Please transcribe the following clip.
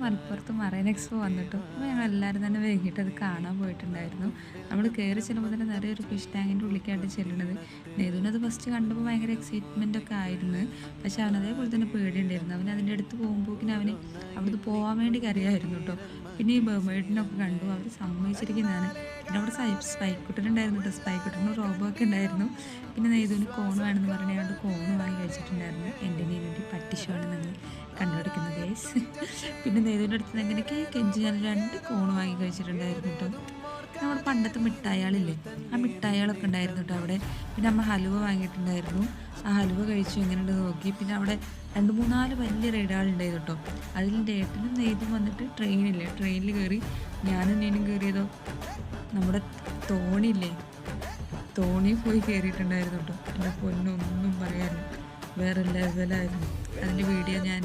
മലപ്പുറത്ത് marine expo വന്നിട്ടു. അപ്പോൾ ഞങ്ങൾ എല്ലാവരും തന്നെ വൈകിട്ട് അത് കാണാൻ പോയിട്ടുണ്ടായിരുന്നു. നമ്മൾ കയറി ചെല്ലുമ്പോൾ തന്നെ നിറയെ ഒരു ഫിഷ് ടാങ്കിൻ്റെ ഉള്ളിലേക്കായിട്ട് ചെല്ലുന്നത്. നെയ്തുവിനത് ഫസ്റ്റ് കണ്ടപ്പോൾ ഭയങ്കര എക്സൈറ്റ്മെൻ്റ് ഒക്കെ ആയിരുന്നു. പക്ഷെ അവനതേപോലെ തന്നെ പേടിയുണ്ടായിരുന്നു. അവൻ അതിൻ്റെ അടുത്ത് പോകുമ്പോഴേക്കിനും അവന് അവിടുന്ന് പോകാൻ വേണ്ടി കരയായിരുന്നു കേട്ടോ. പിന്നെ ഈ ബേർമേഡിനൊക്കെ കണ്ടു, അവർ സമ്മതിച്ചിരിക്കുന്നതാണ്. പിന്നെ അവിടെ സ്പൈക്കുട്ടനുണ്ടായിരുന്നു കേട്ടോ. സ്പൈക്കുട്ടനും റോബോ ഒക്കെ ഉണ്ടായിരുന്നു. പിന്നെ നെയ്തുവിന് കോൺ വേണമെന്ന് പറഞ്ഞുകൊണ്ട് കോൺ വാങ്ങി കഴിച്ചിട്ടുണ്ടായിരുന്നു. എൻ്റെ വേണ്ടി പട്ടിഷമാണ് നിങ്ങൾ കണ്ടുപിടിക്കുന്നത് ഗൈസ്. പിന്നെ നെയ്തുവിൻ്റെ അടുത്ത് നിന്ന് എങ്ങനെയൊക്കെ കെഞ്ചി ഞാൻ 2 കോൺ വാങ്ങി കഴിച്ചിട്ടുണ്ടായിരുന്നു കേട്ടോ. നമ്മുടെ പണ്ടത്തെ മിഠായികളില്ലേ, ആ മിഠായികളൊക്കെ ഉണ്ടായിരുന്നു കേട്ടോ അവിടെ. പിന്നെ നമ്മൾ ഹലുവ വാങ്ങിയിട്ടുണ്ടായിരുന്നു. ആ ഹലുവ കഴിച്ചു എങ്ങനെയുണ്ട് നോക്കി. പിന്നെ അവിടെ 2-3-4 വലിയ റൈഡുകളുണ്ടായിരുന്നു കേട്ടോ. അതിൽ എൻ്റെ ഏട്ടനും നെയ്തും വന്നിട്ട് ട്രെയിനിൽ കയറി. ഞാനും നീനും കയറിയതോ നമ്മുടെ തോണിയില്ലേ, തോണി പോയി കയറിയിട്ടുണ്ടായിരുന്നു കേട്ടോ. എൻ്റെ പൊന്നൊന്നും പറയാനില്ല, വേറെ ലെവലായിരുന്നു. അതിൻ്റെ വീഡിയോ ഞാൻ